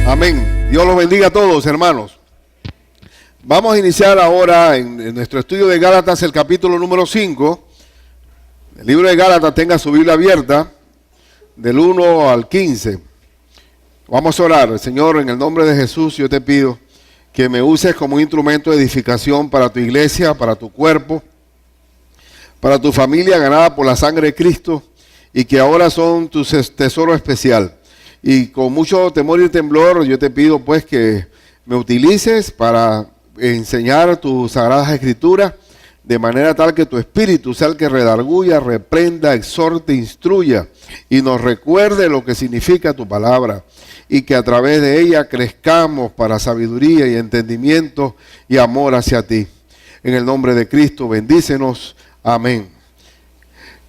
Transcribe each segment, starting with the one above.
Amén. Dios los bendiga a todos, hermanos. Vamos a iniciar ahora en nuestro estudio de Gálatas el capítulo número 5. El libro de Gálatas, tenga su Biblia abierta, del 1 al 15. Vamos a orar. Señor, en el nombre de Jesús, yo te pido que me uses como un instrumento de edificación para tu iglesia, para tu cuerpo, para tu familia ganada por la sangre de Cristo, y que ahora son tu tesoro especial. Y con mucho temor y temblor yo te pido pues que me utilices para enseñar tus sagradas escrituras, de manera tal que tu espíritu sea el que redarguya, reprenda, exhorte, instruya y nos recuerde lo que significa tu palabra, y que a través de ella crezcamos para sabiduría y entendimiento y amor hacia ti. En el nombre de Cristo, bendícenos. Amén.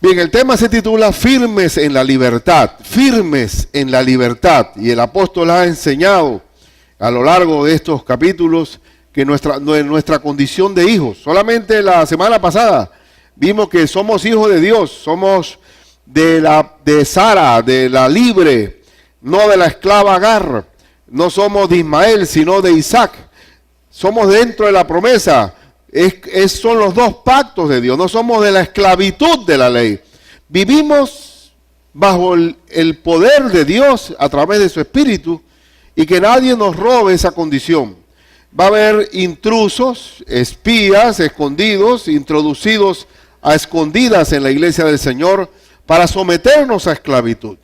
Bien, el tema se titula Firmes en la libertad, firmes en la libertad. Y el apóstol ha enseñado a lo largo de estos capítulos que nuestra condición de hijos. Solamente la semana pasada vimos que somos hijos de Dios, somos de Sara, de la libre, no de la esclava Agar. No somos de Ismael, sino de Isaac. Somos dentro de la promesa. Son los dos pactos de Dios, no somos de la esclavitud de la ley. Vivimos bajo el poder de Dios a través de su Espíritu, y que nadie nos robe esa condición. Va a haber intrusos, espías escondidos, introducidos a escondidas en la iglesia del Señor para someternos a esclavitud,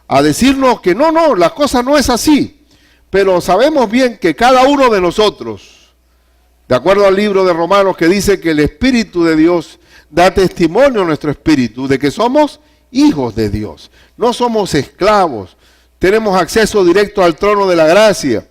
a decirnos que no, la cosa no es así. Pero sabemos bien que cada uno de nosotros, de acuerdo al libro de Romanos, que dice que el Espíritu de Dios da testimonio a nuestro espíritu de que somos hijos de Dios. No somos esclavos. Tenemos acceso directo al trono de la gracia.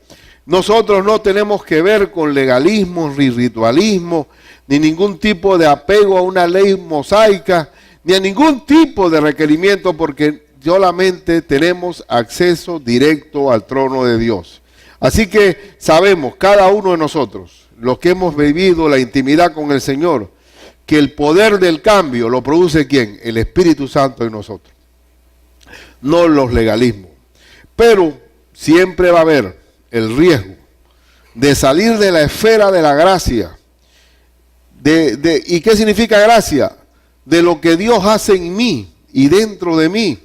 Nosotros no tenemos que ver con legalismo, ni ritualismo, ni ningún tipo de apego a una ley mosaica, ni a ningún tipo de requerimiento, porque solamente tenemos acceso directo al trono de Dios. Así que sabemos, cada uno de nosotros, los que hemos vivido la intimidad con el Señor, que el poder del cambio lo produce ¿quién? El Espíritu Santo en nosotros, no los legalismos. Pero siempre va a haber el riesgo de salir de la esfera de la gracia. ¿Y qué significa gracia? De lo que Dios hace en mí y dentro de mí,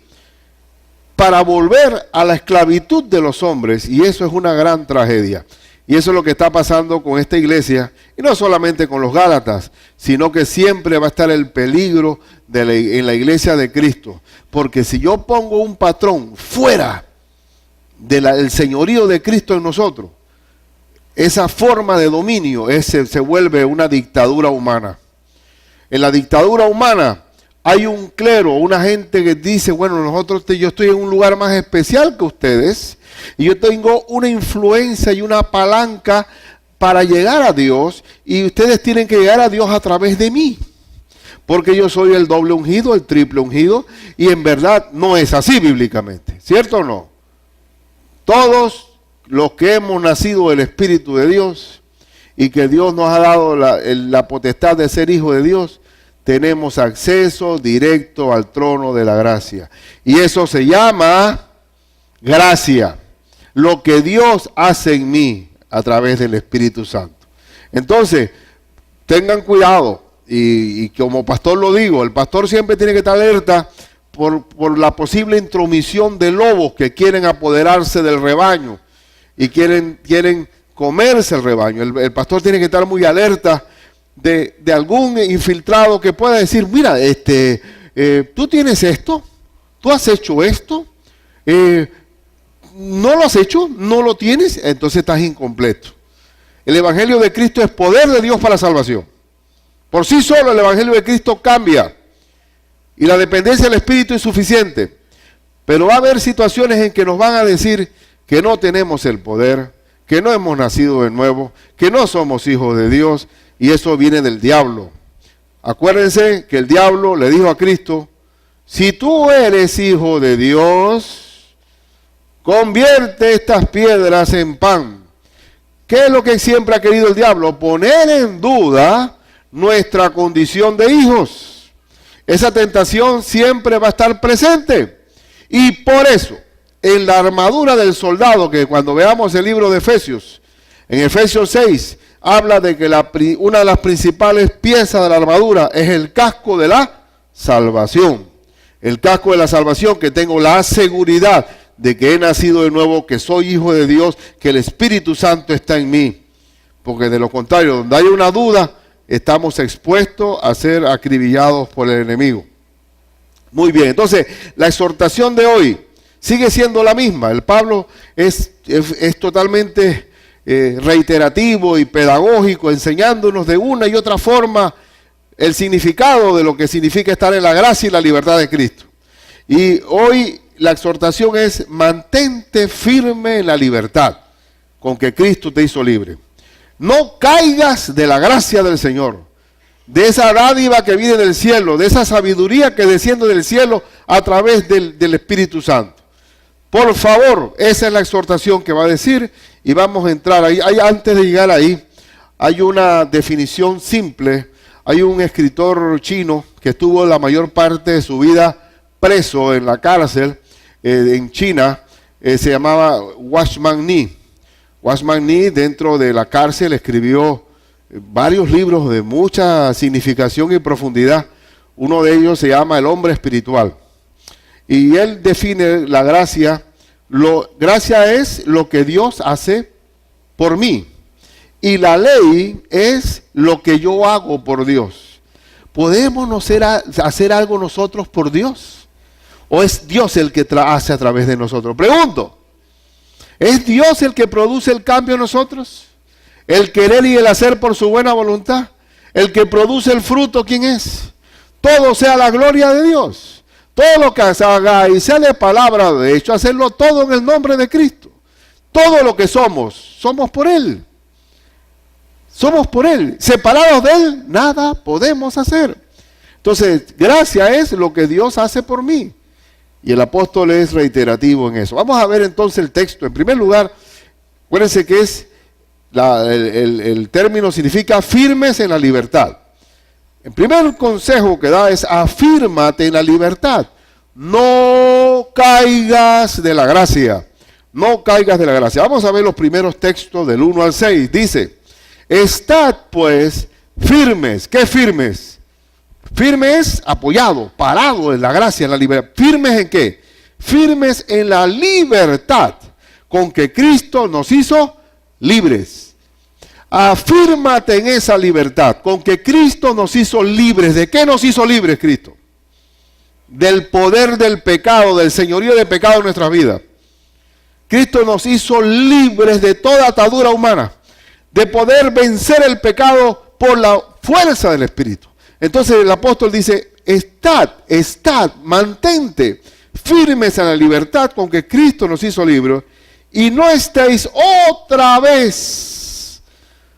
para volver a la esclavitud de los hombres, y eso es una gran tragedia. Y eso es lo que está pasando con esta iglesia, y no solamente con los Gálatas, sino que siempre va a estar el peligro en la iglesia de Cristo. Porque si yo pongo un patrón fuera del señorío de Cristo en nosotros, esa forma de dominio se vuelve una dictadura humana. En la dictadura humana hay un clero, una gente que dice, bueno, yo estoy en un lugar más especial que ustedes, y yo tengo una influencia y una palanca para llegar a Dios, y ustedes tienen que llegar a Dios a través de mí, porque yo soy el doble ungido, el triple ungido, y en verdad no es así bíblicamente, ¿cierto o no? Todos los que hemos nacido del Espíritu de Dios, y que Dios nos ha dado la potestad de ser hijos de Dios, tenemos acceso directo al trono de la gracia. Y eso se llama gracia. Lo que Dios hace en mí a través del Espíritu Santo. Entonces, tengan cuidado. Y como pastor lo digo, el pastor siempre tiene que estar alerta por la posible intromisión de lobos que quieren apoderarse del rebaño y quieren comerse el rebaño. El pastor tiene que estar muy alerta de algún infiltrado que pueda decir, mira, tú tienes esto, tú has hecho esto, no lo has hecho, no lo tienes, entonces estás incompleto. El Evangelio de Cristo es poder de Dios para la salvación. Por sí solo el Evangelio de Cristo cambia, y la dependencia del Espíritu es suficiente. Pero va a haber situaciones en que nos van a decir que no tenemos el poder, que no hemos nacido de nuevo, que no somos hijos de Dios. Y eso viene del diablo. Acuérdense que el diablo le dijo a Cristo, si tú eres hijo de Dios, convierte estas piedras en pan. ¿Qué es lo que siempre ha querido el diablo? Poner en duda nuestra condición de hijos. Esa tentación siempre va a estar presente. Y por eso, en la armadura del soldado, que cuando veamos el libro de Efesios, en Efesios 6, habla de que una de las principales piezas de la armadura es el casco de la salvación. El casco de la salvación, que tengo la seguridad de que he nacido de nuevo, que soy hijo de Dios, que el Espíritu Santo está en mí. Porque de lo contrario, donde hay una duda, estamos expuestos a ser acribillados por el enemigo. Muy bien, entonces la exhortación de hoy sigue siendo la misma. El Pablo es totalmente reiterativo y pedagógico, enseñándonos de una y otra forma el significado de lo que significa estar en la gracia y la libertad de Cristo. Y hoy la exhortación es: mantente firme en la libertad con que Cristo te hizo libre. No caigas de la gracia del Señor, de esa dádiva que viene del cielo, de esa sabiduría que desciende del cielo a través del Espíritu Santo. Por favor, esa es la exhortación que va a decir, y vamos a entrar ahí. Antes de llegar ahí, hay una definición simple. Hay un escritor chino que estuvo la mayor parte de su vida preso en la cárcel en China, se llamaba Watchman Nee. Watchman Nee, dentro de la cárcel, escribió varios libros de mucha significación y profundidad. Uno de ellos se llama El hombre espiritual. Y él define la gracia. Gracia es lo que Dios hace por mí. Y la ley es lo que yo hago por Dios. ¿Podemos hacer algo nosotros por Dios? ¿O es Dios el que hace a través de nosotros? Pregunto. ¿Es Dios el que produce el cambio en nosotros? ¿El querer y el hacer por su buena voluntad? ¿El que produce el fruto, quién es? Todo sea la gloria de Dios. Todo lo que haga y sea de palabra, de hecho, hacerlo todo en el nombre de Cristo. Todo lo que somos por Él. Somos por Él. Separados de Él, nada podemos hacer. Entonces, gracia es lo que Dios hace por mí. Y el apóstol es reiterativo en eso. Vamos a ver entonces el texto. En primer lugar, acuérdense que el término significa firmes en la libertad. El primer consejo que da es: afírmate en la libertad. No caigas de la gracia. No caigas de la gracia. Vamos a ver los primeros textos del 1 al 6. Dice: estad pues firmes. ¿Qué firmes? Firme es apoyado, parado en la gracia, en la libertad. ¿Firmes en qué? Firmes en la libertad con que Cristo nos hizo libres. Afírmate en esa libertad con que Cristo nos hizo libres. ¿De qué nos hizo libres Cristo? Del poder del pecado, del señorío del pecado en nuestras vidas. Cristo nos hizo libres de toda atadura humana, de poder vencer el pecado por la fuerza del Espíritu. Entonces el apóstol dice: estad, mantente firmes en la libertad con que Cristo nos hizo libres, y no estéis otra vez.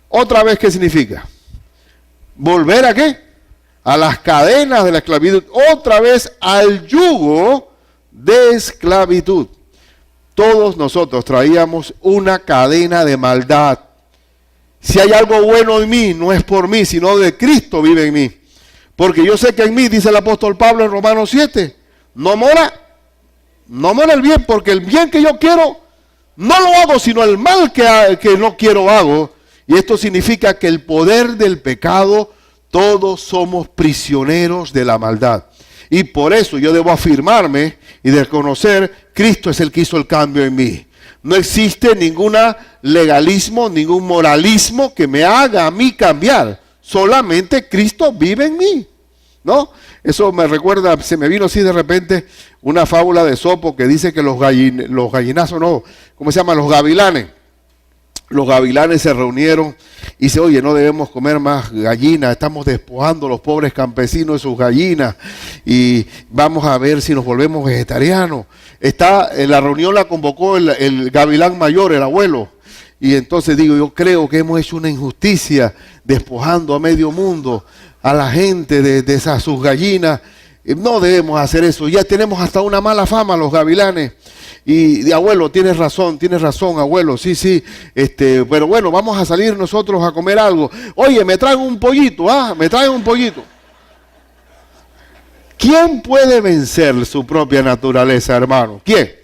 ¿Otra vez qué significa? ¿Volver a qué? A las cadenas de la esclavitud. Otra vez al yugo de esclavitud. Todos nosotros traíamos una cadena de maldad. Si hay algo bueno en mí, no es por mí, sino de Cristo vive en mí. Porque yo sé que en mí, dice el apóstol Pablo en Romanos 7, no mora el bien, porque el bien que yo quiero no lo hago, sino el mal que no quiero hago. Y esto significa que el poder del pecado, todos somos prisioneros de la maldad. Y por eso yo debo afirmarme y reconocer: Cristo es el que hizo el cambio en mí. No existe ningún legalismo, ningún moralismo que me haga a mí cambiar. Solamente Cristo vive en mí, ¿no? Eso me recuerda, se me vino así de repente una fábula de Esopo que dice que los gallinazos, no, ¿cómo se llama? Los gavilanes. Los gavilanes se reunieron y dice: oye, no debemos comer más gallinas, estamos despojando a los pobres campesinos de sus gallinas y vamos a ver si nos volvemos vegetarianos. En la reunión la convocó el gavilán mayor, el abuelo. Y entonces digo: yo creo que hemos hecho una injusticia despojando a medio mundo, a la gente de esas sus gallinas. No debemos hacer eso. Ya tenemos hasta una mala fama los gavilanes. Y abuelo, tienes razón, abuelo, sí. Pero bueno, vamos a salir nosotros a comer algo. Oye, me traen un pollito, me traen un pollito. ¿Quién puede vencer su propia naturaleza, hermano? ¿Quién?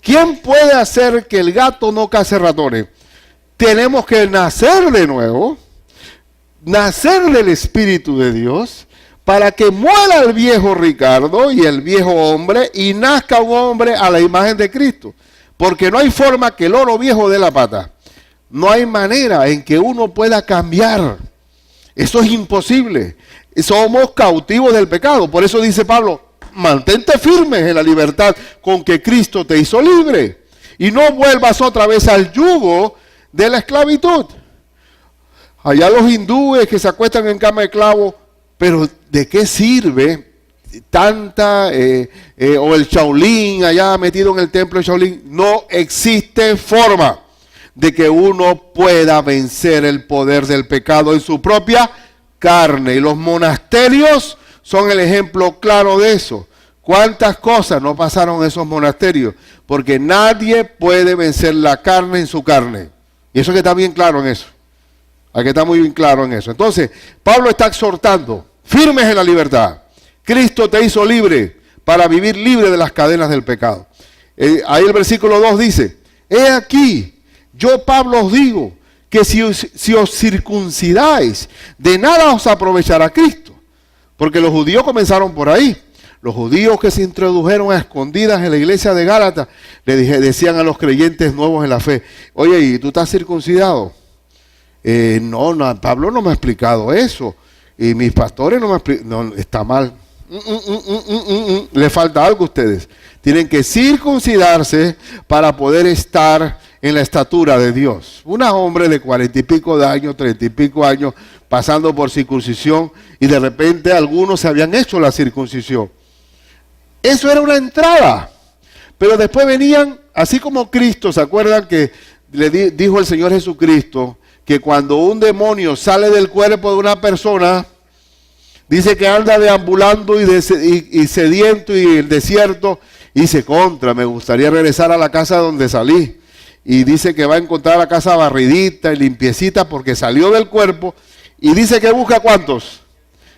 ¿Quién puede hacer que el gato no case ratones? Tenemos que nacer de nuevo, nacer del Espíritu de Dios, para que muera el viejo Ricardo y el viejo hombre y nazca un hombre a la imagen de Cristo. Porque no hay forma que el oro viejo dé la pata. No hay manera en que uno pueda cambiar. Eso es imposible. Somos cautivos del pecado. Por eso dice Pablo, mantente firmes en la libertad con que Cristo te hizo libre. Y no vuelvas otra vez al yugo de la esclavitud. Allá los hindúes que se acuestan en cama de clavo, pero ¿de qué sirve tanta, o el Shaolin allá metido en el templo de Shaolin? No existe forma de que uno pueda vencer el poder del pecado en su propia carne. Y los monasterios son el ejemplo claro de eso. ¿Cuántas cosas no pasaron en esos monasterios? Porque nadie puede vencer la carne en su carne. Y eso que está bien claro en eso. Hay que estar muy bien claro en eso. Entonces, Pablo está exhortando, firmes en la libertad. Cristo te hizo libre para vivir libre de las cadenas del pecado. Ahí el versículo 2 dice, he aquí, yo Pablo os digo, que si os circuncidáis, de nada os aprovechará Cristo. Porque los judíos comenzaron por ahí. Los judíos que se introdujeron a escondidas en la iglesia de Gálatas, decían a los creyentes nuevos en la fe, oye, ¿y tú estás circuncidado? No, Pablo no me ha explicado eso. Y mis pastores no me explican. No, está mal. Le falta algo a ustedes. Tienen que circuncidarse para poder estar en la estatura de Dios. Un hombre de 40 y pico de años, 30 y pico años, pasando por circuncisión, y de repente algunos se habían hecho la circuncisión. Eso era una entrada. Pero después venían, así como Cristo, ¿se acuerdan que le dijo el Señor Jesucristo que cuando un demonio sale del cuerpo de una persona, dice que anda deambulando y sediento y el desierto, y dice, me gustaría regresar a la casa donde salí? Y dice que va a encontrar la casa barridita y limpiecita porque salió del cuerpo, y dice que busca ¿cuántos?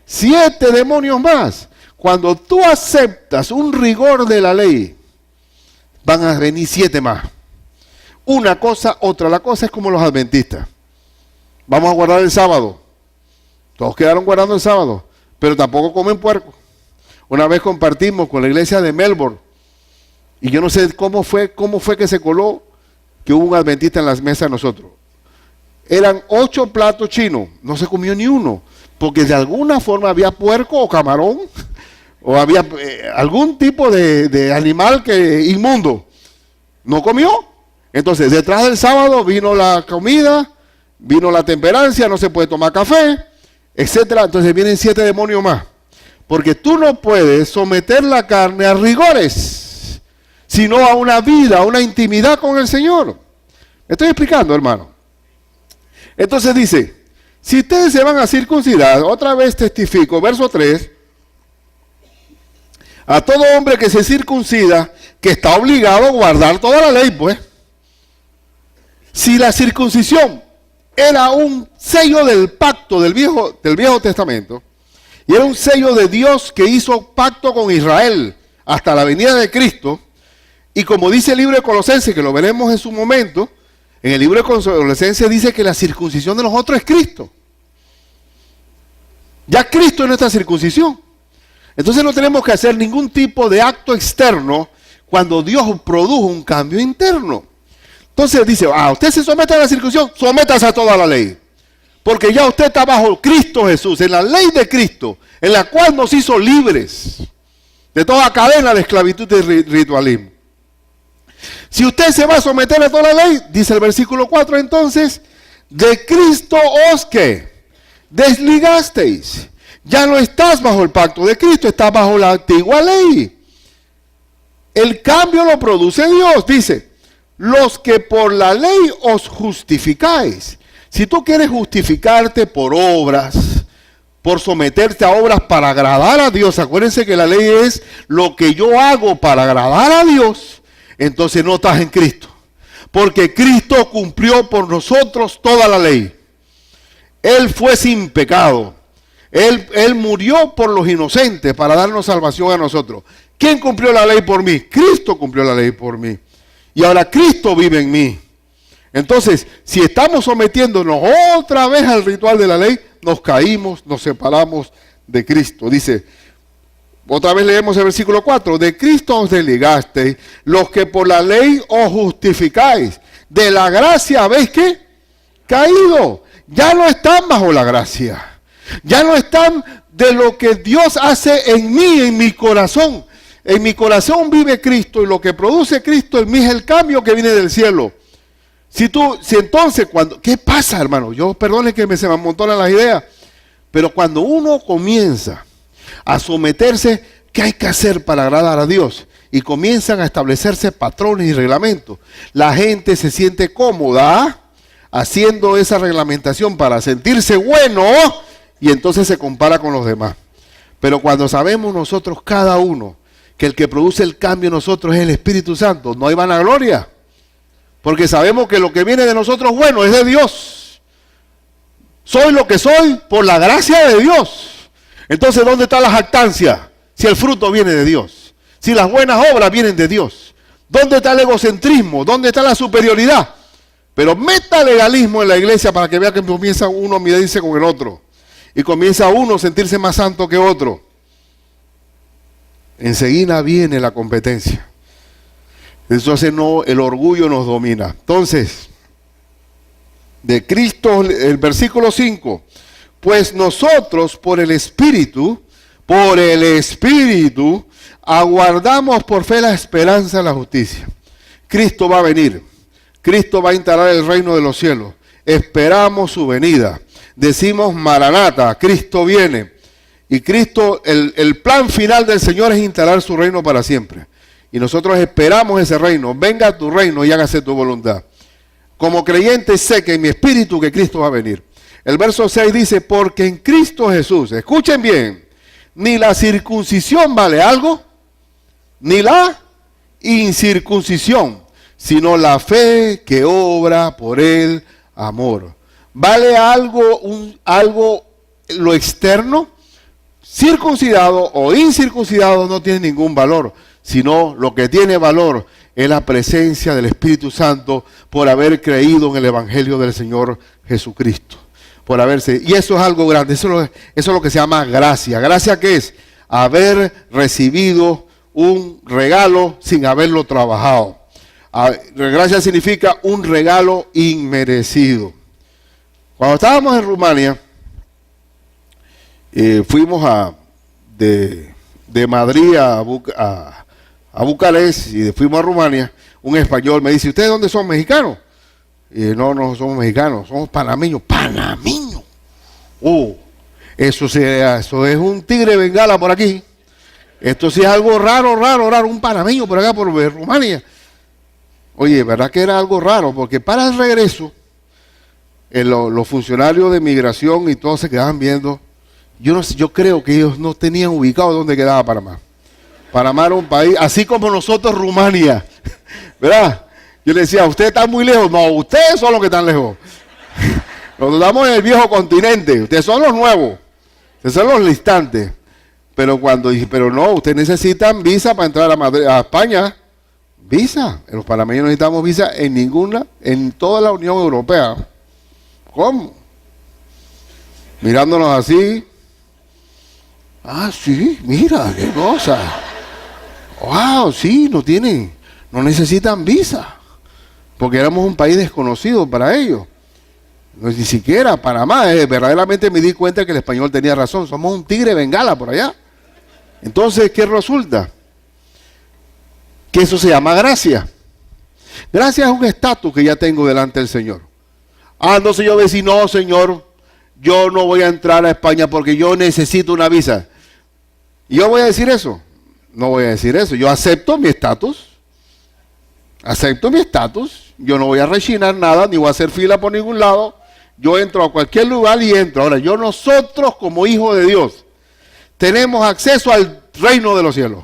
7 demonios más. Cuando tú aceptas un rigor de la ley, van a venir 7 más. Una cosa, otra. La cosa es como los adventistas. Vamos a guardar el sábado. Todos quedaron guardando el sábado, pero tampoco comen puerco. Una vez compartimos con la iglesia de Melbourne, y yo no sé cómo fue que se coló que hubo un adventista en las mesas de nosotros. Eran 8 platos chinos, no se comió ni uno, porque de alguna forma había puerco o camarón, o había algún tipo de animal inmundo. No comió. Entonces, detrás del sábado vino la comida, vino la temperancia, no se puede tomar café, etcétera. Entonces vienen 7 demonios más. Porque tú no puedes someter la carne a rigores, sino a una vida, a una intimidad con el Señor. ¿Me estoy explicando, hermano? Entonces dice, si ustedes se van a circuncidar, otra vez testifico, verso 3, a todo hombre que se circuncida, que está obligado a guardar toda la ley, pues. Si la circuncisión era un sello del pacto del Viejo Testamento, y era un sello de Dios que hizo pacto con Israel hasta la venida de Cristo, y como dice el libro de Colosenses, que lo veremos en su momento, en el libro de Colosenses dice que la circuncisión de nosotros es Cristo. Ya Cristo es nuestra circuncisión. Entonces no tenemos que hacer ningún tipo de acto externo cuando Dios produjo un cambio interno. Entonces dice, usted se somete a la circuncisión, sométase a toda la ley. Porque ya usted está bajo Cristo Jesús, en la ley de Cristo, en la cual nos hizo libres de toda cadena de esclavitud y ritualismo. Si usted se va a someter a toda la ley, dice el versículo 4 entonces, de Cristo os que desligasteis. Ya no estás bajo el pacto de Cristo, estás bajo la antigua ley. El cambio lo produce Dios, dice, los que por la ley os justificáis. Si tú quieres justificarte por obras, por someterte a obras para agradar a Dios, acuérdense que la ley es lo que yo hago para agradar a Dios, entonces no estás en Cristo. Porque Cristo cumplió por nosotros toda la ley. Él fue sin pecado. Él murió por los inocentes para darnos salvación a nosotros. ¿Quién cumplió la ley por mí? Cristo cumplió la ley por mí. y ahora Cristo vive en mí. Entonces, si estamos sometiéndonos otra vez al ritual de la ley, nos caímos, nos separamos de Cristo. Dice, otra vez leemos el versículo 4, de Cristo os desligasteis, los que por la ley os justificáis, de la gracia habéis ¿qué? Caído. Ya no están bajo la gracia, ya no están de lo que Dios hace en mí, en mi corazón. En mi corazón vive Cristo y lo que produce Cristo en mí es el cambio que viene del cielo. Si entonces, ¿qué pasa, hermano? Yo perdone que se me amontonan las ideas, pero cuando uno comienza a someterse, ¿qué hay que hacer para agradar a Dios? Y comienzan a establecerse patrones y reglamentos. La gente se siente cómoda haciendo esa reglamentación para sentirse bueno y entonces se compara con los demás. Pero cuando sabemos nosotros cada uno que el que produce el cambio en nosotros es el Espíritu Santo, no hay vanagloria. Porque sabemos que lo que viene de nosotros bueno es de Dios. Soy lo que soy por la gracia de Dios. Entonces, ¿dónde está la jactancia? Si el fruto viene de Dios. Si las buenas obras vienen de Dios. ¿Dónde está el egocentrismo? ¿Dónde está la superioridad? Pero meta legalismo en la iglesia para que vea que comienza uno a medirse con el otro. Y comienza uno a sentirse más santo que otro. Enseguida viene la competencia. Entonces el orgullo nos domina. Entonces, de Cristo, el versículo 5, pues nosotros por el Espíritu, aguardamos por fe la esperanza de la justicia. Cristo va a venir, Cristo va a instalar el reino de los cielos, esperamos su venida, decimos Maranata, Cristo viene. Y Cristo, el plan final del Señor es instalar su reino para siempre. Y nosotros esperamos ese reino. Venga tu reino y hágase tu voluntad. Como creyente sé que en mi espíritu que Cristo va a venir. El verso 6 dice, porque en Cristo Jesús, escuchen bien, ni la circuncisión vale algo, ni la incircuncisión, sino la fe que obra por el amor. ¿Vale algo lo externo? Circuncidado o incircuncidado no tiene ningún valor, sino lo que tiene valor es la presencia del Espíritu Santo por haber creído en el Evangelio del Señor Jesucristo. Y eso es algo grande, eso es lo que se llama gracia. ¿Gracia qué es? Haber recibido un regalo sin haberlo trabajado. Gracia significa un regalo inmerecido. Cuando estábamos en Rumania, fuimos de Madrid a Bucarest y fuimos a Rumania. Un español me dice, ¿ustedes dónde son? ¿Mexicanos? Y no somos mexicanos, somos panameños. ¡Panameños! Eso es un tigre bengala por aquí. Esto sí es algo raro, un panameño por acá, por Rumania. Oye, ¿verdad que era algo raro? Porque para el regreso, los funcionarios de migración y todos se quedaban viendo. Yo creo que ellos no tenían ubicado dónde quedaba Panamá. Panamá era un país, así como nosotros Rumania, ¿verdad? Yo le decía, ¿usted está muy lejos? No, ustedes son los que están lejos. Nosotros estamos en el viejo continente, ustedes son los nuevos, ustedes son los distantes. Pero no, ustedes necesitan visa para entrar a España. Visa, los panameños no necesitamos visa en toda la Unión Europea. ¿Cómo? Mirándonos así. Sí, mira, qué cosa. Wow, sí, no necesitan visa. Porque éramos un país desconocido para ellos. Ni siquiera Panamá. Verdaderamente me di cuenta que el español tenía razón. Somos un tigre bengala por allá. Entonces, ¿qué resulta? Que eso se llama gracia. Gracia es un estatus que ya tengo delante del Señor. Entonces yo decía, no, Señor, yo no voy a entrar a España porque yo necesito una visa. ¿Y yo voy a decir eso? No voy a decir eso. Yo acepto mi estatus. Yo no voy a rechinar nada, ni voy a hacer fila por ningún lado. Yo entro a cualquier lugar y entro. Ahora, nosotros como hijos de Dios, tenemos acceso al reino de los cielos.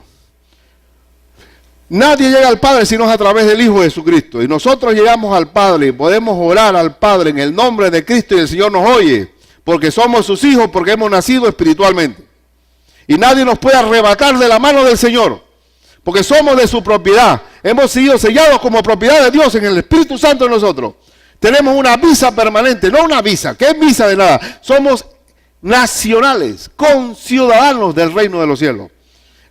Nadie llega al Padre sino a través del Hijo de Jesucristo. Y nosotros llegamos al Padre y podemos orar al Padre en el nombre de Cristo y el Señor nos oye. Porque somos sus hijos, porque hemos nacido espiritualmente. Y nadie nos puede arrebatar de la mano del Señor. Porque somos de su propiedad. Hemos sido sellados como propiedad de Dios en el Espíritu Santo en nosotros. Tenemos una visa permanente, no una visa. ¿Qué es visa de nada? Somos nacionales, conciudadanos del reino de los cielos.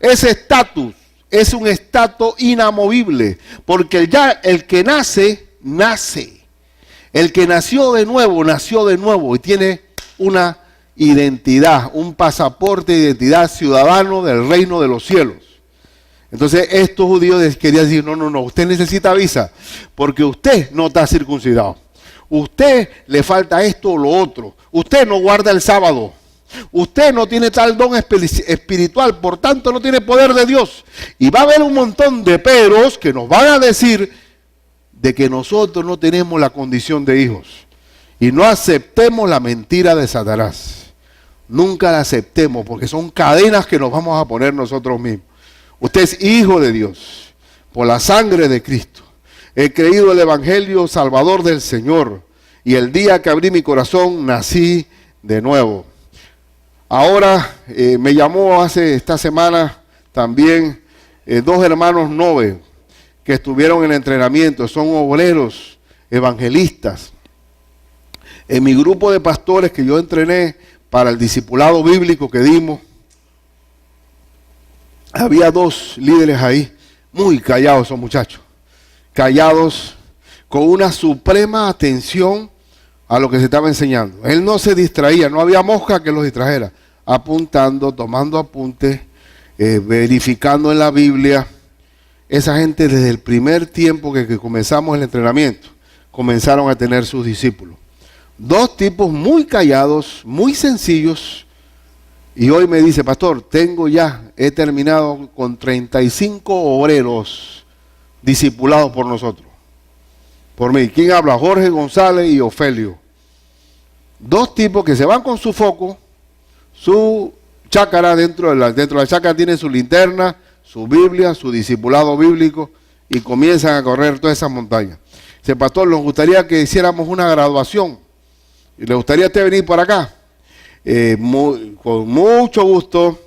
Ese estatus es un estatus inamovible, porque ya el que nace, nace. El que nació de nuevo y tiene una identidad, un pasaporte de identidad, ciudadano del reino de los cielos. Entonces estos judíos querían decir, no, usted necesita visa, porque usted no está circuncidado. Usted le falta esto o lo otro. Usted no guarda el sábado. Usted no tiene tal don espiritual, por tanto no tiene poder de Dios. Y va a haber un montón de peros que nos van a decir de que nosotros no tenemos la condición de hijos. Y no aceptemos la mentira de Satanás. Nunca la aceptemos, porque son cadenas que nos vamos a poner nosotros mismos. Usted es hijo de Dios por la sangre de Cristo. He creído el Evangelio salvador del Señor, y el día que abrí mi corazón nací de nuevo. Ahora me llamó esta semana también 2 hermanos Nove que estuvieron en entrenamiento, son obreros, evangelistas. En mi grupo de pastores que yo entrené para el discipulado bíblico que dimos, había 2 líderes ahí, muy callados esos muchachos, callados, con una suprema atención a lo que se estaba enseñando. Él no se distraía, no había mosca que los distrajera, apuntando, tomando apuntes, verificando en la Biblia. Esa gente desde el primer tiempo que comenzamos el entrenamiento, comenzaron a tener sus discípulos. 2 tipos muy callados, muy sencillos, y hoy me dice, pastor, he terminado con 35 obreros discipulados por nosotros. Por mí. ¿Quién habla? Jorge González y Ofelio. 2 tipos que se van con su foco, su chácara, dentro de la chácara tienen su linterna, su Biblia, su discipulado bíblico, y comienzan a correr todas esas montañas. Dice, pastor, nos gustaría que hiciéramos una graduación, y le gustaría a usted venir por acá. Con mucho gusto.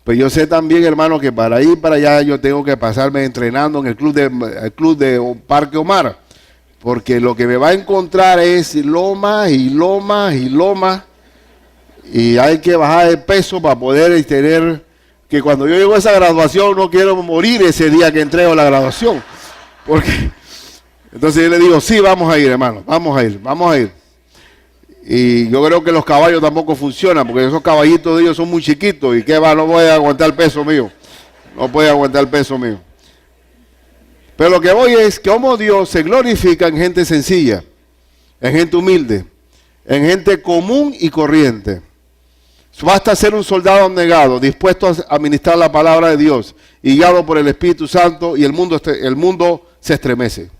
Pues yo sé también, hermano, que para ir para allá yo tengo que pasarme entrenando en el club de Parque Omar, porque lo que me va a encontrar es lomas y lomas y lomas, y hay que bajar de peso para poder tener, que cuando yo llego a esa graduación no quiero morir ese día que entrego la graduación, porque entonces yo le digo, sí, vamos a ir, hermano, vamos a ir. Y yo creo que los caballos tampoco funcionan, porque esos caballitos de ellos son muy chiquitos, y no voy a aguantar el peso mío, Pero lo que voy es que como Dios se glorifica en gente sencilla, en gente humilde, en gente común y corriente. Basta ser un soldado abnegado, dispuesto a administrar la palabra de Dios y guiado por el Espíritu Santo, y el mundo se estremece.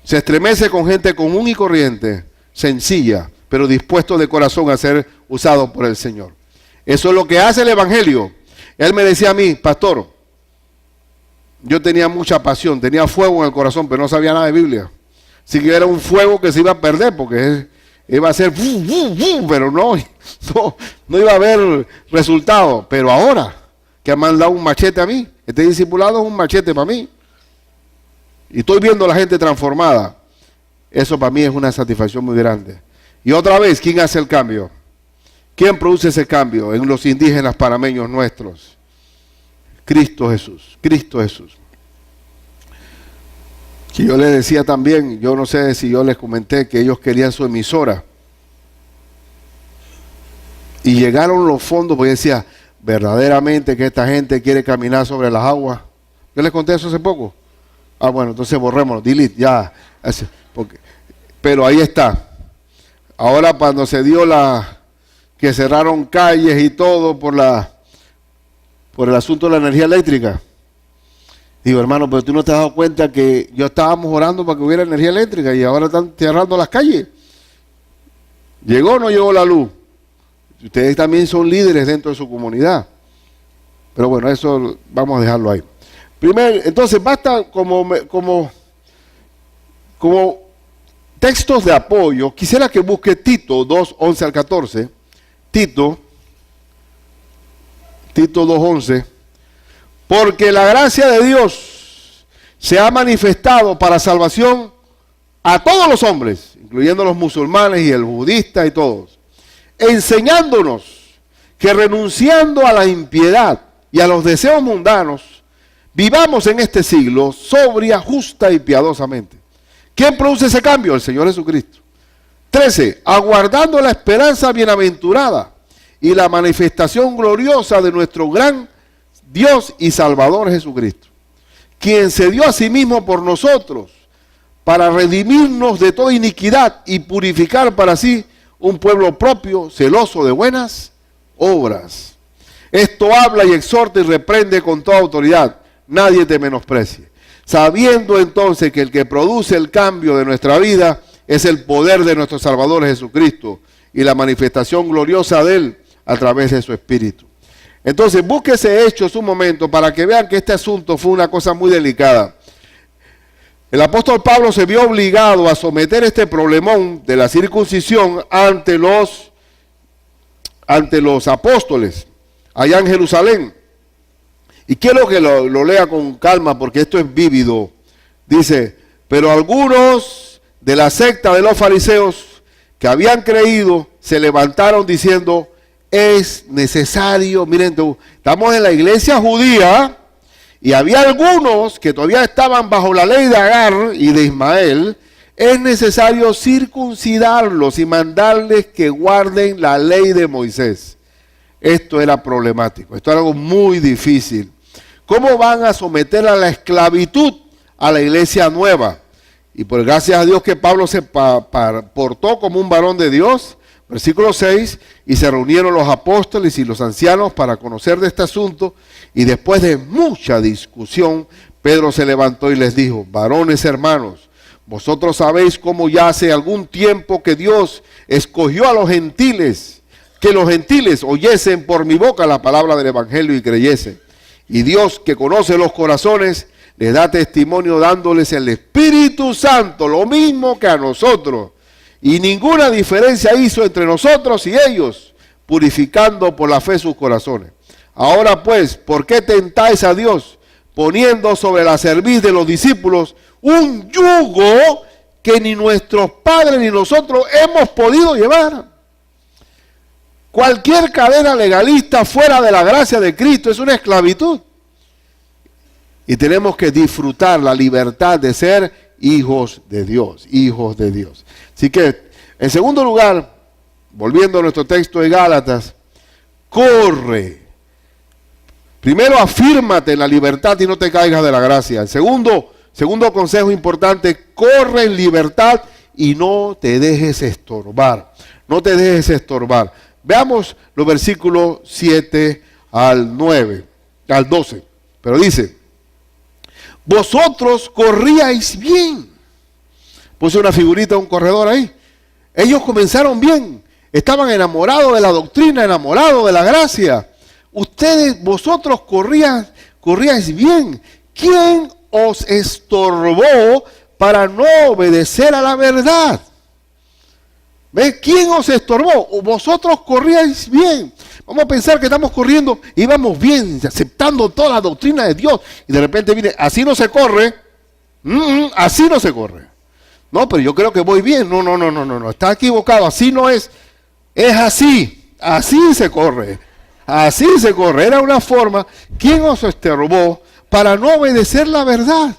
Se estremece con gente común y corriente, sencilla, pero dispuesto de corazón a ser usado por el Señor. Eso es lo que hace el Evangelio. Él me decía a mí, pastor, yo tenía mucha pasión, tenía fuego en el corazón, pero no sabía nada de Biblia. Así que era un fuego que se iba a perder, porque iba a ser, pero no iba a haber resultado. Pero ahora que me han dado un machete a mí, este discipulado es un machete para mí, y estoy viendo a la gente transformada, eso para mí es una satisfacción muy grande. Y otra vez, ¿quién hace el cambio? ¿Quién produce ese cambio en los indígenas panameños nuestros? Cristo Jesús, Cristo Jesús. Que yo les decía también, yo no sé si yo les comenté que ellos querían su emisora. Y llegaron los fondos, porque decía, verdaderamente que esta gente quiere caminar sobre las aguas. Yo les conté eso hace poco. Bueno, entonces borrémoslo, delete, ya. Pero ahí está. Ahora cuando se dio que cerraron calles y todo por el asunto de la energía eléctrica. Digo, hermano, pero tú no te has dado cuenta que yo estábamos orando para que hubiera energía eléctrica y ahora están cerrando las calles. ¿Llegó o no llegó la luz? Ustedes también son líderes dentro de su comunidad. Pero bueno, eso vamos a dejarlo ahí. Primero, entonces basta como textos de apoyo. Quisiera que busque Tito 2, 11 al 14. Tito 2, 11. Porque la gracia de Dios se ha manifestado para salvación a todos los hombres, incluyendo los musulmanes y el budista y todos, enseñándonos que renunciando a la impiedad y a los deseos mundanos, vivamos en este siglo sobria, justa y piadosamente. ¿Quién produce ese cambio? El Señor Jesucristo. 13. Aguardando la esperanza bienaventurada y la manifestación gloriosa de nuestro gran Dios y Salvador Jesucristo, quien se dio a sí mismo por nosotros para redimirnos de toda iniquidad y purificar para sí un pueblo propio, celoso de buenas obras. Esto habla y exhorta y reprende con toda autoridad. Nadie te menosprecie. Sabiendo entonces que el que produce el cambio de nuestra vida es el poder de nuestro Salvador Jesucristo y la manifestación gloriosa de Él a través de su Espíritu. Entonces, búsquese Hechos un momento para que vean que este asunto fue una cosa muy delicada. El apóstol Pablo se vio obligado a someter este problemón de la circuncisión ante los apóstoles allá en Jerusalén. Y quiero que lo lea con calma porque esto es vívido. Dice, pero algunos de la secta de los fariseos que habían creído se levantaron diciendo, es necesario, miren, estamos en la iglesia judía y había algunos que todavía estaban bajo la ley de Agar y de Ismael, es necesario circuncidarlos y mandarles que guarden la ley de Moisés. Esto era problemático, esto era algo muy difícil. ¿Cómo van a someter a la esclavitud a la iglesia nueva? Y por gracias a Dios que Pablo se portó como un varón de Dios. Versículo 6, y se reunieron los apóstoles y los ancianos para conocer de este asunto, y después de mucha discusión, Pedro se levantó y les dijo, varones hermanos, vosotros sabéis cómo ya hace algún tiempo que Dios escogió a los gentiles, que los gentiles oyesen por mi boca la palabra del evangelio y creyesen. Y Dios, que conoce los corazones, les da testimonio dándoles el Espíritu Santo, lo mismo que a nosotros. Y ninguna diferencia hizo entre nosotros y ellos, purificando por la fe sus corazones. Ahora pues, ¿por qué tentáis a Dios, poniendo sobre la cerviz de los discípulos un yugo que ni nuestros padres ni nosotros hemos podido llevar? Cualquier cadena legalista fuera de la gracia de Cristo es una esclavitud. Y tenemos que disfrutar la libertad de ser hijos de Dios, hijos de Dios. Así que, en segundo lugar, volviendo a nuestro texto de Gálatas, corre. Primero, afírmate en la libertad y no te caigas de la gracia. El segundo consejo importante, corre en libertad y no te dejes estorbar. No te dejes estorbar. Veamos los versículos 7 al 9, al 12. Pero dice, vosotros corríais bien. Puse una figurita de un corredor ahí. Ellos comenzaron bien. Estaban enamorados de la doctrina, enamorados de la gracia. Vosotros corríais bien. ¿Quién os estorbó para no obedecer a la verdad? ¿Ves? ¿Quién os estorbó? Vosotros corríais bien. Vamos a pensar que estamos corriendo y vamos bien, aceptando toda la doctrina de Dios. Y de repente viene, así no se corre. Así no se corre. No, pero yo creo que voy bien. No. Está equivocado. Así no es. Es así. Así se corre. Así se corre. Era una forma. ¿Quién os estorbó para no obedecer la verdad?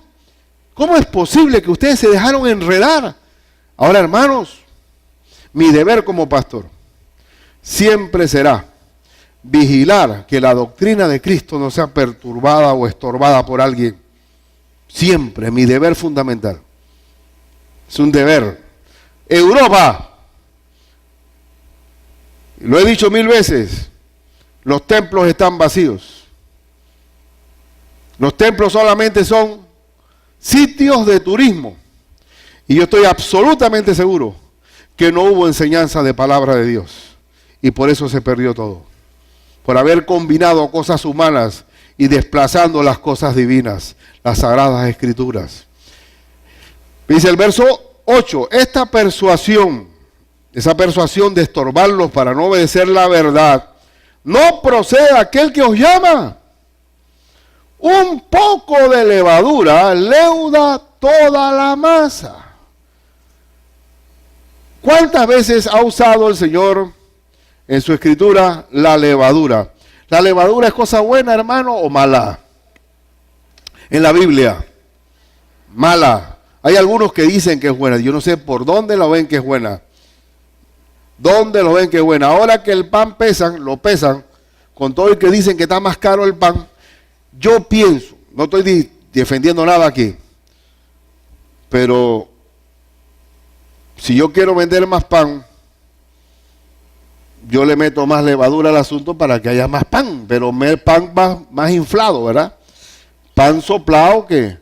¿Cómo es posible que ustedes se dejaron enredar? Ahora, hermanos, mi deber como pastor siempre será vigilar que la doctrina de Cristo no sea perturbada o estorbada por alguien. Siempre, mi deber fundamental. Es un deber. Europa, lo he dicho 1000 veces, los templos están vacíos. Los templos solamente son sitios de turismo. Y yo estoy absolutamente seguro que no hubo enseñanza de palabra de Dios. Y por eso se perdió todo. Por haber combinado cosas humanas y desplazando las cosas divinas, las sagradas escrituras. Dice el verso 8, esa persuasión de estorbarlos para no obedecer la verdad, no procede aquel que os llama. Un poco de levadura leuda toda la masa. ¿Cuántas veces ha usado el Señor en su escritura la levadura? ¿La levadura es cosa buena, hermano, o mala? En la Biblia, mala. Hay algunos que dicen que es buena. Yo no sé por dónde lo ven que es buena. ¿Dónde lo ven que es buena? Ahora que el pan lo pesan, con todo el que dicen que está más caro el pan, yo pienso, no estoy defendiendo nada aquí, pero si yo quiero vender más pan, yo le meto más levadura al asunto para que haya más pan, pero pan más inflado, ¿verdad? Pan soplado que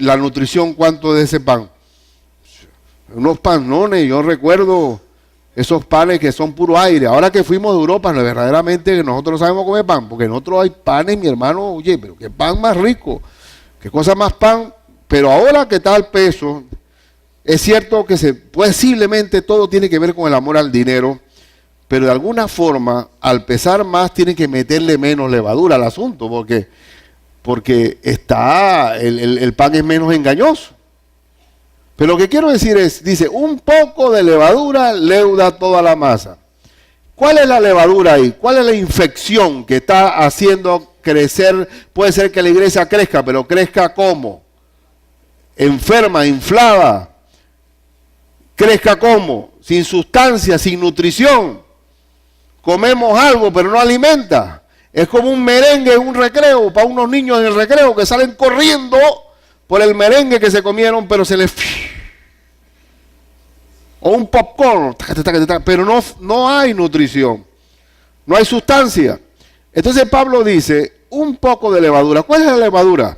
la nutrición, ¿cuánto de ese pan? Unos panones, yo recuerdo esos panes que son puro aire. Ahora que fuimos de Europa, verdaderamente nosotros no sabemos comer pan, porque nosotros hay panes, mi hermano, oye, pero qué pan más rico, qué cosa más pan, pero ahora que está el peso, es cierto que posiblemente todo tiene que ver con el amor al dinero, pero de alguna forma, al pesar más, tienen que meterle menos levadura al asunto, porque el pan es menos engañoso. Pero lo que quiero decir dice, un poco de levadura leuda toda la masa. ¿Cuál es la levadura ahí? ¿Cuál es la infección que está haciendo crecer? Puede ser que la iglesia crezca, pero crezca ¿cómo? Enferma, inflada. ¿Crezca cómo? Sin sustancia, sin nutrición. Comemos algo, pero no alimenta. Es como un merengue en un recreo, para unos niños en el recreo que salen corriendo por el merengue que se comieron, pero se les... O un popcorn, pero no hay nutrición, no hay sustancia. Entonces Pablo dice, un poco de levadura. ¿Cuál es la levadura?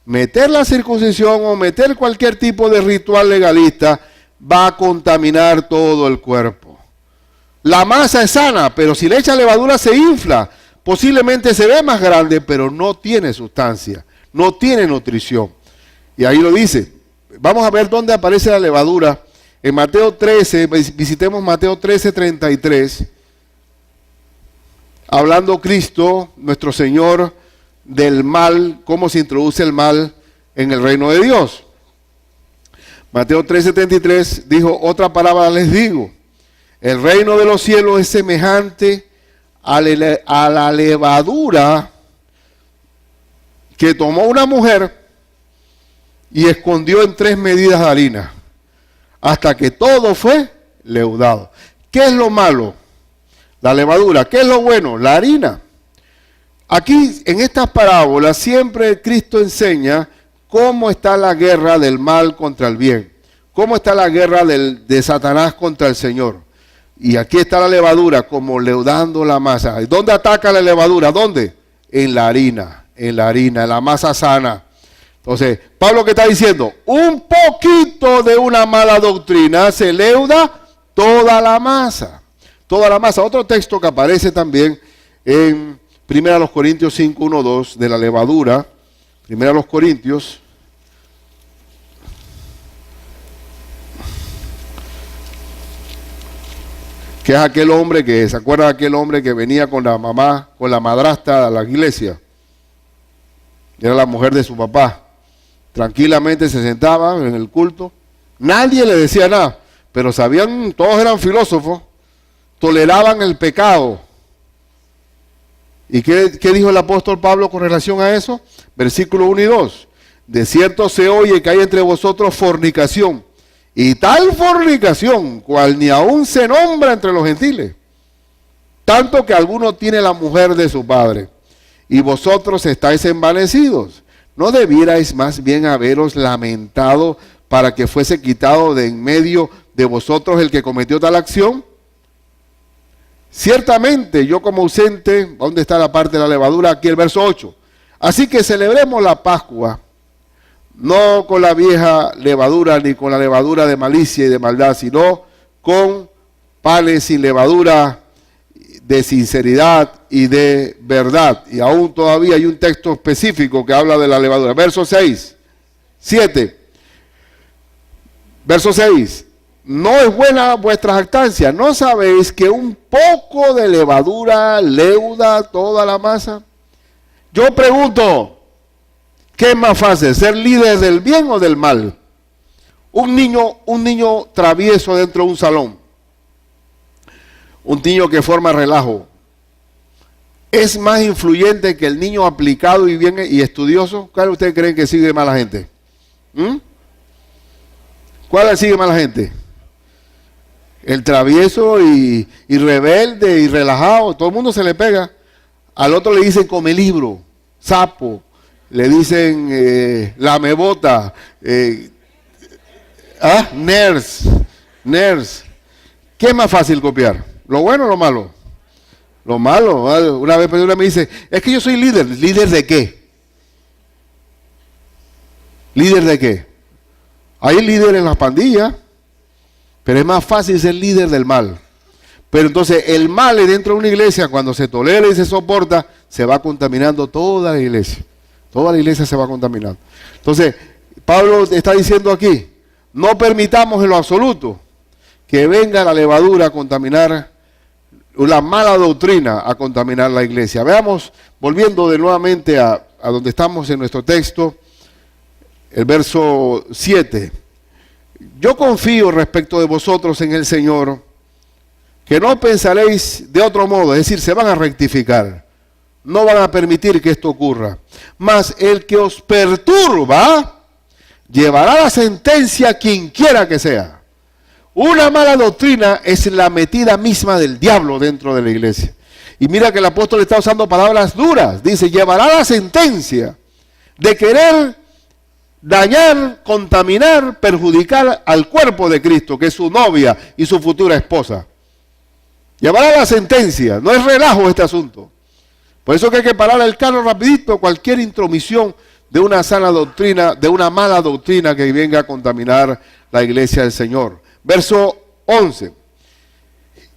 Meter la circuncisión o meter cualquier tipo de ritual legalista va a contaminar todo el cuerpo. La masa es sana, pero si le echa levadura se infla. Posiblemente se ve más grande, pero no tiene sustancia, no tiene nutrición. Y ahí lo dice. Vamos a ver dónde aparece la levadura. En Mateo 13, visitemos Mateo 13, 33. Hablando Cristo, nuestro Señor, del mal, cómo se introduce el mal en el reino de Dios. Mateo 13, 33 dijo, otra palabra les digo, el reino de los cielos es semejante a la levadura que tomó una mujer y escondió en 3 medidas de harina, hasta que todo fue leudado. ¿Qué es lo malo? La levadura. ¿Qué es lo bueno? La harina. Aquí, en estas parábolas, siempre Cristo enseña cómo está la guerra del mal contra el bien. Cómo está la guerra de Satanás contra el Señor. Y aquí está la levadura, como leudando la masa. ¿Dónde ataca la levadura? ¿Dónde? En la harina, en la masa sana. Entonces, Pablo, ¿qué está diciendo? Un poquito de una mala doctrina se leuda toda la masa. Toda la masa. Otro texto que aparece también en 1 Corintios 5, 1, 2, de la levadura. 1 Corintios. Que es aquel hombre que, ¿se acuerda de aquel hombre que venía con la mamá, con la madrastra a la iglesia? Era la mujer de su papá. Tranquilamente se sentaba en el culto. Nadie le decía nada, pero sabían, todos eran filósofos, toleraban el pecado. ¿Y qué dijo el apóstol Pablo con relación a eso? Versículo 1 y 2. De cierto se oye que hay entre vosotros fornicación, y tal fornicación, cual ni aún se nombra entre los gentiles, tanto que alguno tiene la mujer de su padre, y vosotros estáis envanecidos. ¿No debierais más bien haberos lamentado para que fuese quitado de en medio de vosotros el que cometió tal acción? Ciertamente yo como ausente, ¿dónde está la parte de la levadura? Aquí el verso 8. Así que celebremos la Pascua, no con la vieja levadura ni con la levadura de malicia y de maldad, sino con panes sin levadura, de sinceridad y de verdad. Y aún todavía hay un texto específico que habla de la levadura. Verso 6, 7. Verso 6. No es buena vuestra jactancia. ¿No sabéis que un poco de levadura leuda toda la masa? Yo pregunto, ¿qué es más fácil, ser líder del bien o del mal? Un niño travieso dentro de un salón, un niño que forma relajo, ¿es más influyente que el niño aplicado y bien y estudioso? ¿Cuál ustedes creen que sigue mala gente? ¿Cuál sigue mala gente? El travieso y rebelde y relajado, todo el mundo se le pega. Al otro le dicen come libro, sapo, le dicen lamebota, nerds. ¿Qué es más fácil copiar? ¿Lo bueno o lo malo? Lo malo. Una vez una me dice, es que yo soy líder. ¿Líder de qué? ¿Líder de qué? Hay líderes en las pandillas, pero es más fácil ser líder del mal. Pero entonces el mal dentro de una iglesia, cuando se tolera y se soporta, se va contaminando toda la iglesia. Toda la iglesia se va contaminando. Entonces, Pablo está diciendo aquí, no permitamos en lo absoluto que venga la levadura a contaminar, la mala doctrina a contaminar la iglesia. Veamos, volviendo de nuevamente a donde estamos en nuestro texto, el verso 7. Yo confío respecto de vosotros en el Señor, que no pensaréis de otro modo, es decir, se van a rectificar, no van a permitir que esto ocurra. Mas el que os perturba, llevará la sentencia quien quiera que sea. Una mala doctrina es la metida misma del diablo dentro de la iglesia. Y mira que el apóstol está usando palabras duras. Dice, llevará la sentencia de querer dañar, contaminar, perjudicar al cuerpo de Cristo, que es su novia y su futura esposa. Llevará la sentencia. No es relajo este asunto. Por eso que hay que parar el carro rapidito, cualquier intromisión de una sana doctrina, de una mala doctrina que venga a contaminar la iglesia del Señor. Verso 11.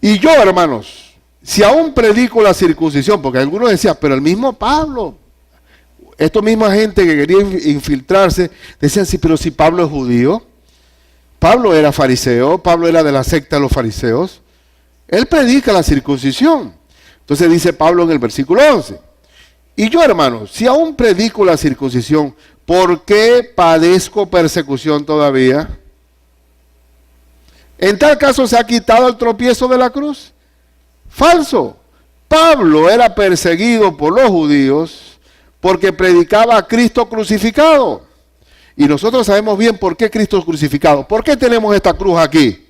Y yo, hermanos, si aún predico la circuncisión, porque algunos decían, pero el mismo Pablo, esta misma gente que quería infiltrarse, decían, sí, pero si Pablo es judío, Pablo era fariseo, Pablo era de la secta de los fariseos, él predica la circuncisión. Entonces dice Pablo en el versículo 11, y yo, hermanos, si aún predico la circuncisión, ¿por qué padezco persecución todavía? ¿En tal caso se ha quitado el tropiezo de la cruz? Falso. Pablo era perseguido por los judíos porque predicaba a Cristo crucificado. Y nosotros sabemos bien por qué Cristo es crucificado. ¿Por qué tenemos esta cruz aquí?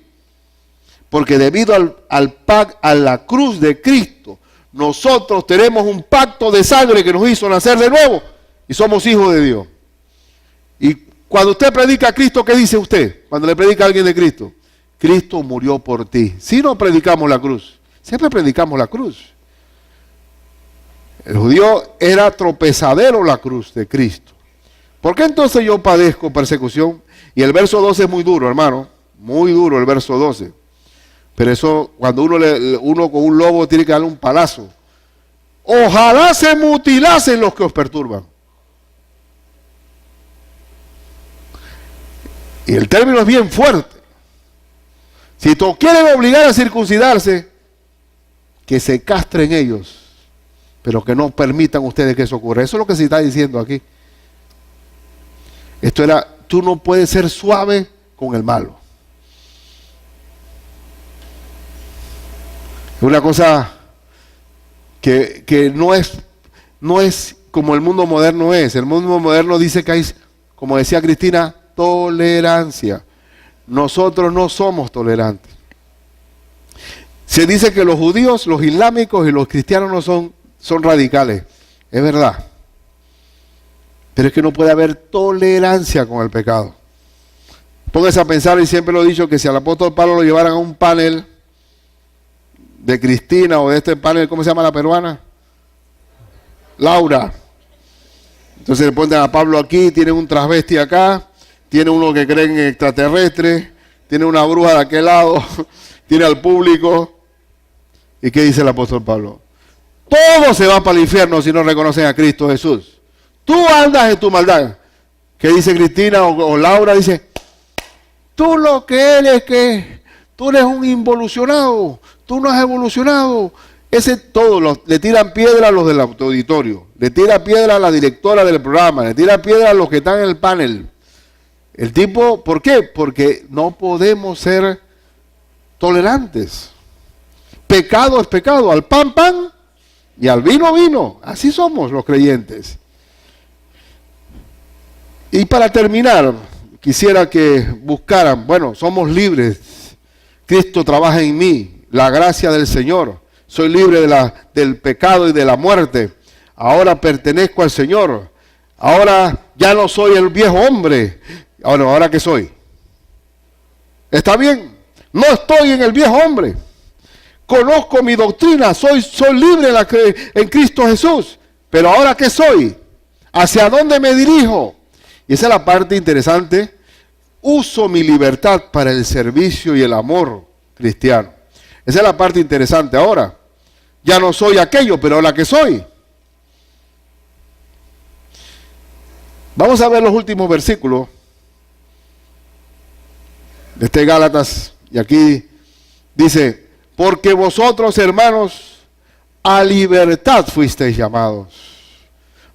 Porque debido a la cruz de Cristo, nosotros tenemos un pacto de sangre que nos hizo nacer de nuevo y somos hijos de Dios. Y cuando usted predica a Cristo, ¿qué dice usted? Cuando le predica a alguien de Cristo, Cristo murió por ti. Si no predicamos la cruz, siempre predicamos la cruz. El judío era tropezadero la cruz de Cristo. ¿Por qué entonces yo padezco persecución? Y el verso 12 es muy duro, hermano. Muy duro el verso 12. Pero eso, cuando uno con un lobo tiene que darle un palazo. Ojalá se mutilasen los que os perturban. Y el término es bien fuerte. Si quieren obligar a circuncidarse, que se castren ellos, pero que no permitan ustedes que eso ocurra. Eso es lo que se está diciendo aquí. Esto era, tú no puedes ser suave con el malo. Es una cosa que no es como el mundo moderno es. El mundo moderno dice que hay, como decía Cristina, tolerancia. Nosotros no somos tolerantes. Se dice que los judíos, los islámicos y los cristianos no son radicales. Es verdad. Pero es que no puede haber tolerancia con el pecado. Póngase a pensar, y siempre lo he dicho, que si al apóstol Pablo lo llevaran a un panel de Cristina o de este panel, ¿cómo se llama la peruana? Laura. Entonces le ponen a Pablo aquí, tienen un transvesti acá, tiene uno que cree en extraterrestres, tiene una bruja de aquel lado, tiene al público. ¿Y qué dice el apóstol Pablo? Todo se va para el infierno si no reconocen a Cristo Jesús. Tú andas en tu maldad. ¿Qué dice Cristina o Laura? Dice, tú lo que eres, que tú eres un involucionado, tú no has evolucionado. Ese todo, le tiran piedra a los del auditorio, le tira piedra a la directora del programa, le tira piedra a los que están en el panel. El tipo, ¿por qué? Porque no podemos ser tolerantes. Pecado es pecado, al pan, pan, y al vino, vino. Así somos los creyentes. Y para terminar, quisiera que buscaran, bueno, somos libres. Cristo trabaja en mí, la gracia del Señor. Soy libre del pecado y de la muerte. Ahora pertenezco al Señor. Ahora ya no soy el viejo hombre. ¿Ahora qué soy? ¿Está bien? No estoy en el viejo hombre. Conozco mi doctrina. Soy libre en Cristo Jesús. Pero ¿ahora qué soy? ¿Hacia dónde me dirijo? Y esa es la parte interesante. Uso mi libertad para el servicio y el amor cristiano. Esa es la parte interesante ahora. Ya no soy aquello, pero ahora que soy. Vamos a ver los últimos versículos de este Gálatas. Y aquí dice, porque vosotros, hermanos, a libertad fuisteis llamados.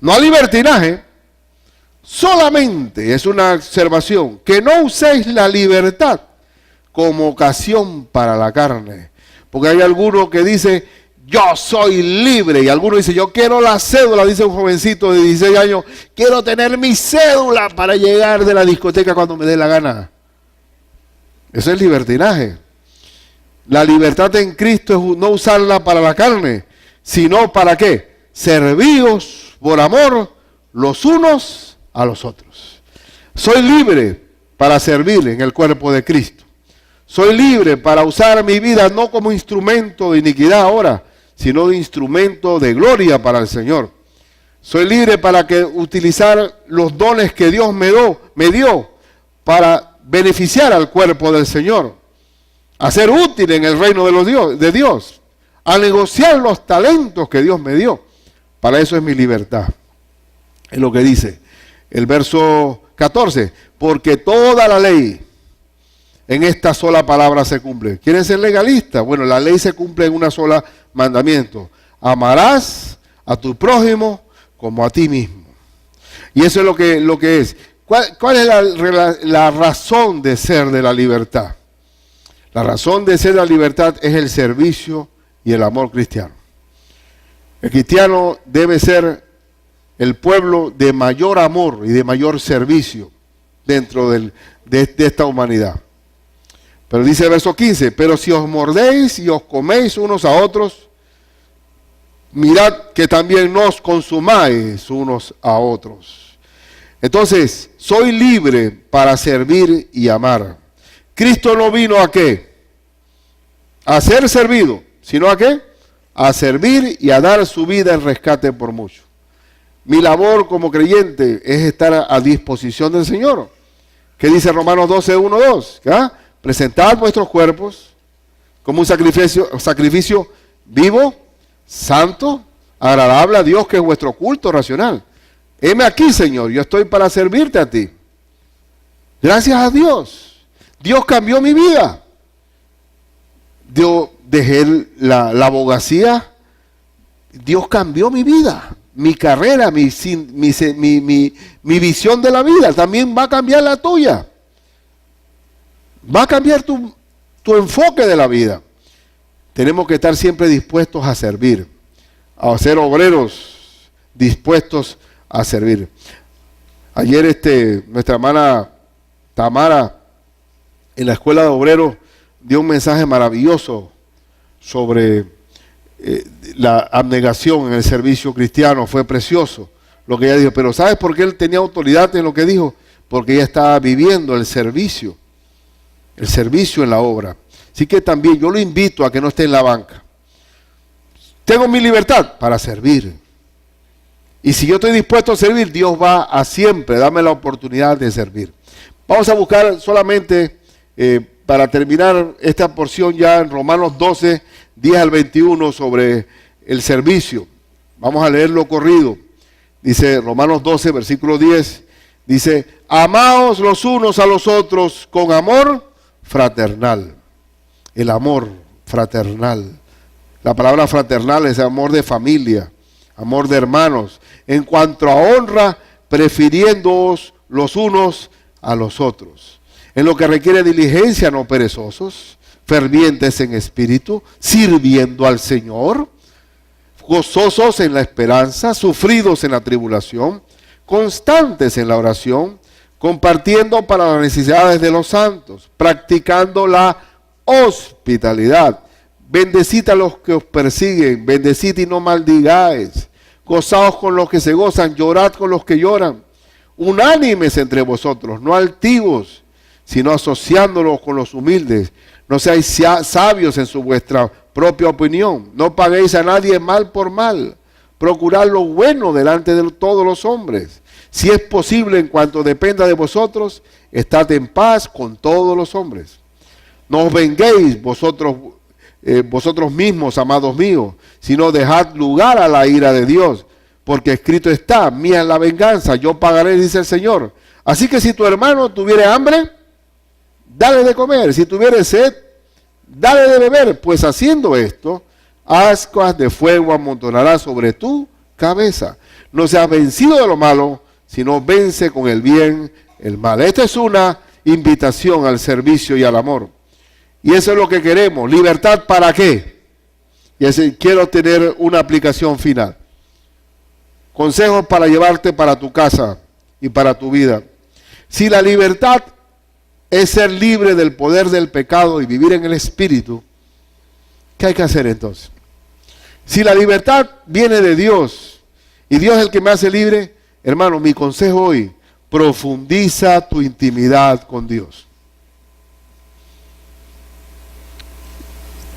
No a libertinaje. Solamente, es una observación, que no uséis la libertad como ocasión para la carne. Porque hay alguno que dice, yo soy libre. Y alguno dice, yo quiero la cédula, dice un jovencito de 16 años, quiero tener mi cédula para llegar de la discoteca cuando me dé la gana. Eso es libertinaje. La libertad en Cristo es no usarla para la carne, sino para ¿qué? Servíos por amor los unos a los otros. Soy libre para servir en el cuerpo de Cristo. Soy libre para usar mi vida no como instrumento de iniquidad ahora, sino de instrumento de gloria para el Señor. Soy libre para utilizar los dones que Dios me dio para beneficiar al cuerpo del Señor, a ser útil en el reino de Dios, a negociar los talentos que Dios me dio. Para eso es mi libertad. Es lo que dice el verso 14, porque toda la ley en esta sola palabra se cumple. ¿Quieren ser legalistas? Bueno, la ley se cumple en una sola mandamiento. Amarás a tu prójimo como a ti mismo. Y eso es lo que es. ¿Cuál es la razón de ser de la libertad? La razón de ser de la libertad es el servicio y el amor cristiano. El cristiano debe ser el pueblo de mayor amor y de mayor servicio dentro de esta humanidad. Pero dice el verso 15, pero si os mordéis y os coméis unos a otros, mirad que también no os consumáis unos a otros. Entonces, soy libre para servir y amar. Cristo no vino ¿a qué? A ser servido, sino ¿a qué? A servir y a dar su vida en rescate por muchos. Mi labor como creyente es estar a disposición del Señor. ¿Qué dice Romanos 12, 1, 2? ¿Ah? Presentad vuestros cuerpos como un sacrificio vivo, santo, agradable a Dios, que es vuestro culto racional. Heme aquí, Señor, yo estoy para servirte a ti. Gracias a Dios. Dios cambió mi vida. Yo dejé la abogacía. Dios cambió mi vida, mi carrera, mi visión de la vida. También va a cambiar la tuya. Va a cambiar tu enfoque de la vida. Tenemos que estar siempre dispuestos a servir, a ser obreros dispuestos a servir. Ayer nuestra hermana Tamara en la escuela de obreros dio un mensaje maravilloso sobre la abnegación en el servicio cristiano. Fue precioso lo que ella dijo. Pero ¿sabes por qué él tenía autoridad en lo que dijo? Porque ella estaba viviendo el servicio en la obra. Así que también yo lo invito a que no esté en la banca. Tengo mi libertad para servir. Y si yo estoy dispuesto a servir, Dios va a siempre darme la oportunidad de servir. Vamos a buscar solamente, para terminar esta porción ya en Romanos 12, 10 al 21 sobre el servicio. Vamos a leerlo corrido. Dice Romanos 12, versículo 10. Dice, amaos los unos a los otros con amor fraternal. El amor fraternal. La palabra fraternal es amor de familia, amor de hermanos. En cuanto a honra, prefiriéndoos los unos a los otros. En lo que requiere diligencia, no perezosos, fervientes en espíritu, sirviendo al Señor, gozosos en la esperanza, sufridos en la tribulación, constantes en la oración, compartiendo para las necesidades de los santos, practicando la hospitalidad. Bendecid a los que os persiguen, bendecid y no maldigáis. Gozaos con los que se gozan, llorad con los que lloran. Unánimes entre vosotros, no altivos, sino asociándolos con los humildes. No seáis sabios en su vuestra propia opinión. No paguéis a nadie mal por mal. Procurad lo bueno delante de todos los hombres. Si es posible, en cuanto dependa de vosotros, estad en paz con todos los hombres. No os venguéis vosotros mismos, amados míos, sino dejad lugar a la ira de Dios, porque escrito está: mía es la venganza, yo pagaré, dice el Señor. Así que si tu hermano tuviere hambre, dale de comer; si tuviere sed, dale de beber, pues haciendo esto, ascuas de fuego amontonará sobre tu cabeza. No seas vencido de lo malo, sino vence con el bien el mal. Esta es una invitación al servicio y al amor. Y eso es lo que queremos. ¿Libertad para qué? Y así quiero tener una aplicación final. Consejos para llevarte para tu casa y para tu vida. Si la libertad es ser libre del poder del pecado y vivir en el Espíritu, ¿qué hay que hacer entonces? Si la libertad viene de Dios y Dios es el que me hace libre, hermano, mi consejo hoy: profundiza tu intimidad con Dios.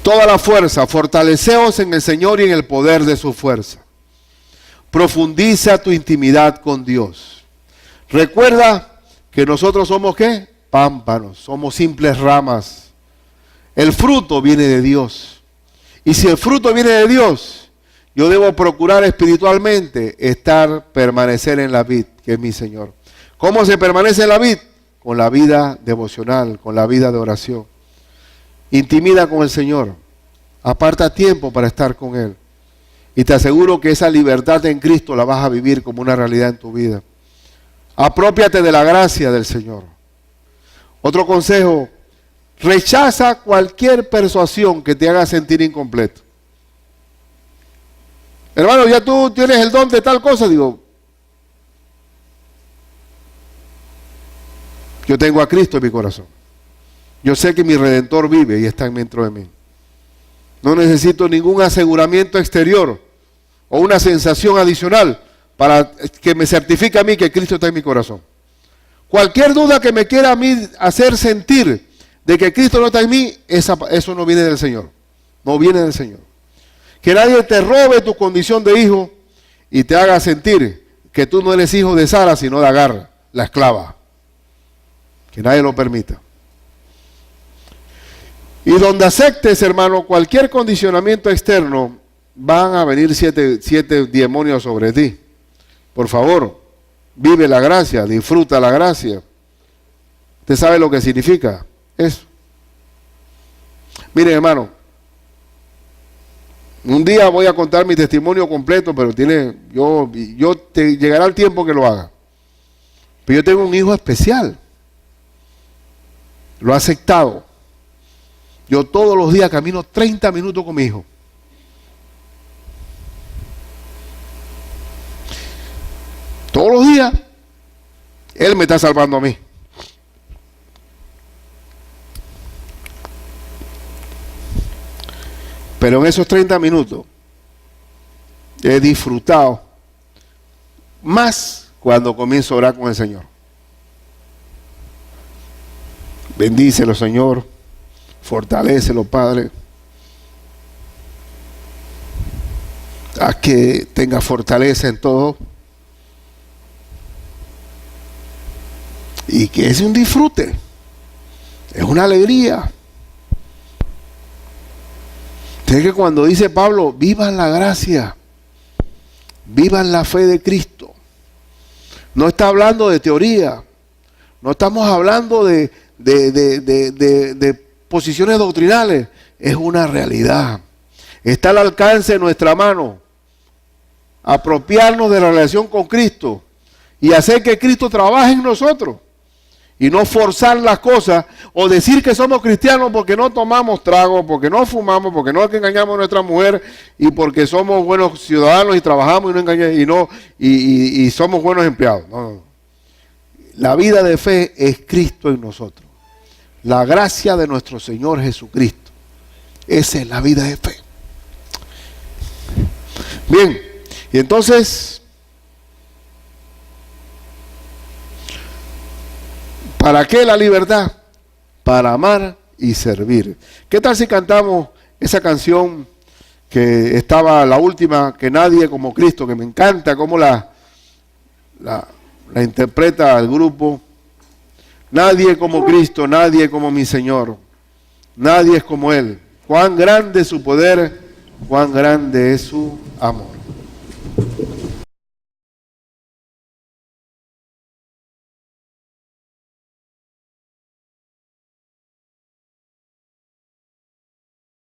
Toda la fuerza, fortaleceos en el Señor y en el poder de su fuerza. Profundiza tu intimidad con Dios. Recuerda que nosotros somos ¿qué? Pámpanos, somos simples ramas. El fruto viene de Dios. Y si el fruto viene de Dios, yo debo procurar espiritualmente permanecer en la vid, que es mi Señor. ¿Cómo se permanece en la vid? Con la vida devocional, con la vida de oración. Intimida con el Señor. Aparta tiempo para estar con Él. Y te aseguro que esa libertad en Cristo la vas a vivir como una realidad en tu vida. Aprópiate de la gracia del Señor. Otro consejo: rechaza cualquier persuasión que te haga sentir incompleto. Hermano, ya tú tienes el don de tal cosa. Digo, yo tengo a Cristo en mi corazón. Yo sé que mi Redentor vive y está dentro de mí. No necesito ningún aseguramiento exterior o una sensación adicional para que me certifique a mí que Cristo está en mi corazón. Cualquier duda que me quiera a mí hacer sentir de que Cristo no está en mí, eso no viene del Señor. No viene del Señor. Que nadie te robe tu condición de hijo y te haga sentir que tú no eres hijo de Sara, sino de Agar, la esclava. Que nadie lo permita. Y donde aceptes, hermano, cualquier condicionamiento externo, van a venir siete demonios sobre ti. Por favor, vive la gracia, disfruta la gracia. ¿Usted sabe lo que significa eso? Mire, hermano, un día voy a contar mi testimonio completo, pero llegará el tiempo que lo haga. Pero yo tengo un hijo especial. Lo ha aceptado. Yo todos los días camino 30 minutos con mi hijo. Todos los días, él me está salvando a mí. Pero en esos 30 minutos he disfrutado más cuando comienzo a orar con el Señor. Bendícelo, Señor. Fortalécelo, Padre. Haz que tenga fortaleza en todo. Y que es un disfrute. Es una alegría. Es que cuando dice Pablo, vivan la gracia, vivan la fe de Cristo. No está hablando de teoría. No estamos hablando de posiciones doctrinales. Es una realidad. Está al alcance de nuestra mano. Apropiarnos de la relación con Cristo y hacer que Cristo trabaje en nosotros. Y no forzar las cosas o decir que somos cristianos porque no tomamos trago, porque no fumamos, porque no engañamos a nuestra mujer y porque somos buenos ciudadanos y trabajamos y no engañamos y somos buenos empleados. No. La vida de fe es Cristo en nosotros. La gracia de nuestro Señor Jesucristo. Esa es la vida de fe. Bien, y entonces, ¿para qué la libertad? Para amar y servir. ¿Qué tal si cantamos esa canción que estaba la última, que nadie como Cristo, que me encanta cómo la interpreta el grupo? Nadie como Cristo, nadie como mi Señor, nadie es como Él. Cuán grande es su poder, cuán grande es su amor.